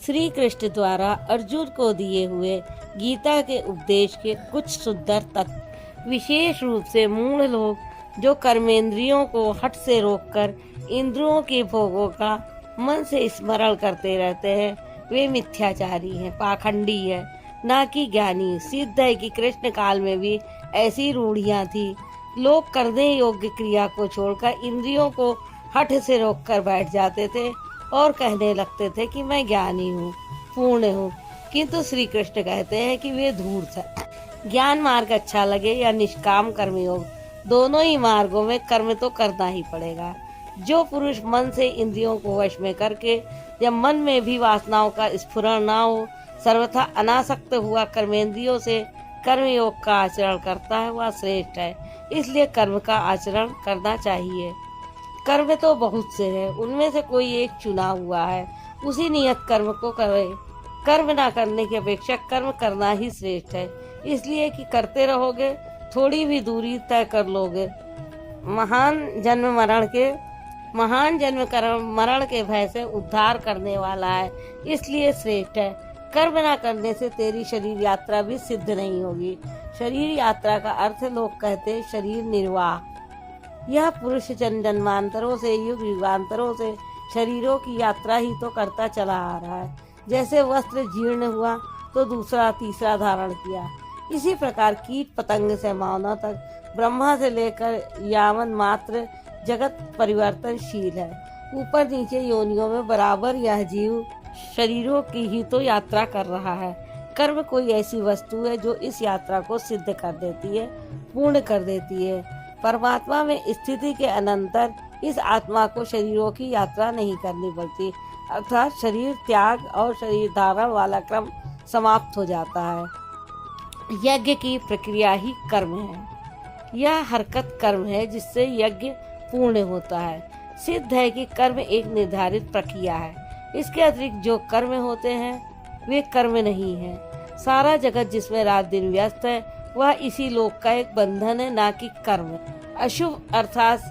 श्री कृष्ण द्वारा अर्जुन को दिए हुए गीता के उपदेश के कुछ सुंदर तत्व। विशेष रूप से मूढ़ लोग जो कर्मेंद्रियों को हठ से रोककर इंद्रियों के भोगों का मन से स्मरण करते रहते हैं, वे मिथ्याचारी हैं, पाखंडी है, ना कि ज्ञानी। सिद्ध है कि कृष्ण काल में भी ऐसी रूढ़ियां थी। लोग करने योग्य क्रिया को छोड़कर इंद्रियों को हठ से रोककर बैठ जाते थे और कहने लगते थे कि मैं ज्ञानी हूँ, पूर्ण हूँ। किंतु श्री कृष्ण कहते हैं कि वे धूर्त है। ज्ञान मार्ग अच्छा लगे या निष्काम कर्म योग, दोनों ही मार्गों में कर्म तो करना ही पड़ेगा। जो पुरुष मन से इंद्रियों को वश में करके जब मन में भी वासनाओं का स्फुरण ना हो, सर्वथा अनासक्त हुआ कर्मेंद्रियों से कर्म योग का आचरण करता है, वह श्रेष्ठ है। इसलिए कर्म का आचरण करना चाहिए। कर्म तो बहुत से हैं, उनमें से कोई एक चुना हुआ है, उसी नियत कर्म को करे। कर्म ना करने की अपेक्षा कर्म करना ही श्रेष्ठ है, इसलिए कि करते रहोगे थोड़ी भी दूरी तय कर लोगे। महान जन्म मरण के भय से उद्धार करने वाला है, इसलिए श्रेष्ठ है। कर्म ना करने से तेरी शरीर यात्रा भी सिद्ध नहीं होगी। शरीर यात्रा का अर्थ लोग कहते शरीर निर्वाह। यह पुरुष जन्मांतरों से युग युगांतरों से शरीरों की यात्रा ही तो करता चला आ रहा है। जैसे वस्त्र जीर्ण हुआ तो दूसरा तीसरा धारण किया, इसी प्रकार कीट पतंग से मानव तक ब्रह्मा से लेकर यावन मात्र जगत परिवर्तनशील है। ऊपर नीचे योनियों में बराबर यह जीव शरीरों की ही तो यात्रा कर रहा है। कर्म कोई ऐसी वस्तु है जो इस यात्रा को सिद्ध कर देती है, पूर्ण कर देती है। परमात्मा में स्थिति के अनंतर इस आत्मा को शरीरों की यात्रा नहीं करनी पड़ती, अर्थात शरीर त्याग और शरीर धारण वाला क्रम समाप्त हो जाता है। यज्ञ की प्रक्रिया ही कर्म है। यह हरकत कर्म है जिससे यज्ञ पूर्ण होता है। सिद्ध है कि कर्म एक निर्धारित प्रक्रिया है। इसके अतिरिक्त जो कर्म होते हैं वे कर्म नहीं है। सारा जगत जिसमें रात दिन व्यस्त है वह इसी लोक का एक बंधन है, ना कि कर्म। अशुभ अर्थात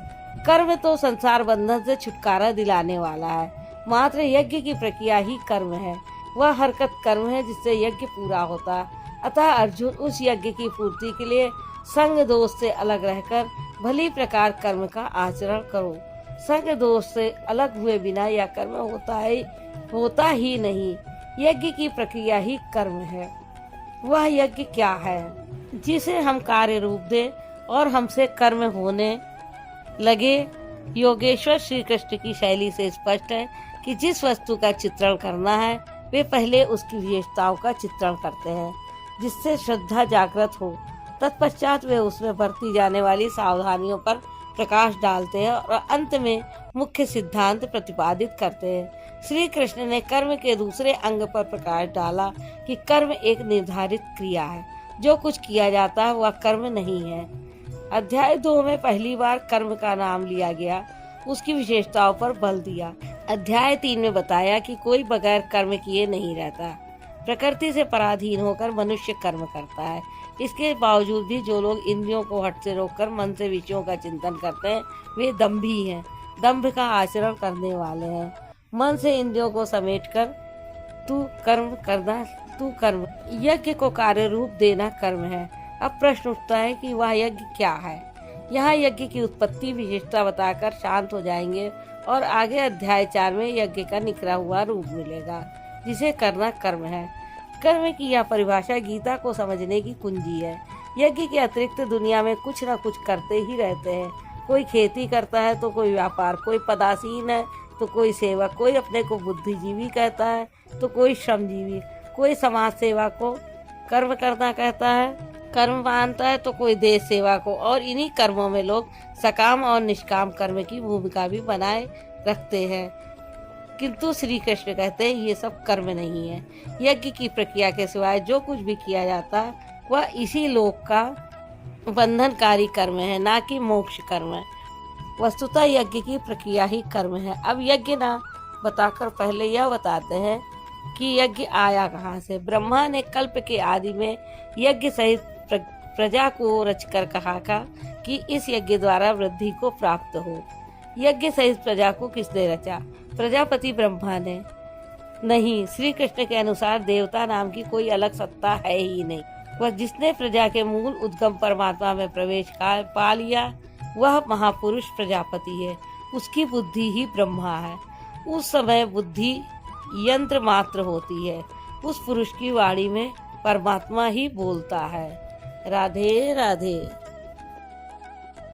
कर्म तो संसार बंधन से छुटकारा दिलाने वाला है, मात्र यज्ञ की प्रक्रिया ही कर्म है। वह हरकत कर्म है जिससे यज्ञ पूरा होता है। अतः अर्जुन, उस यज्ञ की पूर्ति के लिए संग दोष से अलग रहकर भली प्रकार कर्म का आचरण करो। संग दोष से अलग हुए बिना यह कर्म होता ही नहीं। यज्ञ की प्रक्रिया ही कर्म है। वह यज्ञ क्या है जिसे हम कार्य रूप दें और हमसे कर्म होने लगे? योगेश्वर श्री कृष्ण की शैली से स्पष्ट है कि जिस वस्तु का चित्रण करना है वे पहले उसकी विशेषताओं का चित्रण करते हैं, जिससे श्रद्धा जागृत हो। तत्पश्चात वे उसमें बरती जाने वाली सावधानियों पर प्रकाश डालते हैं और अंत में मुख्य सिद्धांत प्रतिपादित करते हैं। श्री कृष्ण ने कर्म के दूसरे अंग पर प्रकाश डाला कि कर्म एक निर्धारित क्रिया है। जो कुछ किया जाता है वह कर्म नहीं है। अध्याय 2 में पहली बार कर्म का नाम लिया गया, उसकी विशेषताओं पर बल दिया। अध्याय 3 में बताया कि कोई बगैर कर्म किए नहीं रहता। प्रकृति से पराधीन होकर मनुष्य कर्म करता है। इसके बावजूद भी जो लोग इंद्रियों को हट से रोककर मन से विषयों का चिंतन करते हैं वे दंभी हैं, दंभ का आचरण करने वाले हैं। मन से इंद्रियों को समेटकर तू कर्म, यज्ञ को कार्य रूप देना कर्म है। अब प्रश्न उठता है कि वह यज्ञ क्या है। यहाँ यज्ञ की उत्पत्ति विशेषता बताकर शांत हो जाएंगे और आगे अध्याय 4 में यज्ञ का निखरा हुआ रूप मिलेगा, जिसे करना कर्म है। कर्म की यह परिभाषा गीता को समझने की कुंजी है। यज्ञ के अतिरिक्त दुनिया में कुछ न कुछ करते ही रहते हैं। कोई खेती करता है तो कोई व्यापार, कोई पदासीन है तो कोई सेवक, कोई अपने को बुद्धिजीवी कहता है तो कोई श्रमजीवी, कोई समाज सेवा को कर्म करना कहता है, कर्म मानता है तो कोई देश सेवा को। और इन्हीं कर्मों में लोग सकाम और निष्काम कर्म की भूमिका भी बनाए रखते हैं। किंतु श्री कृष्ण कहते हैं ये सब कर्म नहीं है। यज्ञ की प्रक्रिया के सिवाय जो कुछ भी किया जाता है वह इसी लोक का बंधनकारी कर्म है, ना कि मोक्ष कर्म है। वस्तुतः यज्ञ की प्रक्रिया ही कर्म है। अब यज्ञ ना बताकर पहले यह बताते हैं कि यज्ञ आया कहाँ से। ब्रह्मा ने कल्प के आदि में यज्ञ सहित प्रजा को रचकर कहा कि इस यज्ञ द्वारा वृद्धि को प्राप्त हो। यज्ञ सहित प्रजा को किसने रचा? प्रजापति ब्रह्मा ने। नहीं, श्री कृष्ण के अनुसार देवता नाम की कोई अलग सत्ता है ही नहीं। वह जिसने प्रजा के मूल उद्गम परमात्मा में प्रवेश पा लिया वह महापुरुष प्रजापति है। उसकी बुद्धि ही ब्रह्मा है। उस समय बुद्धि यंत्र मात्र होती है। उस पुरुष की वाणी में परमात्मा ही बोलता है। राधे राधे।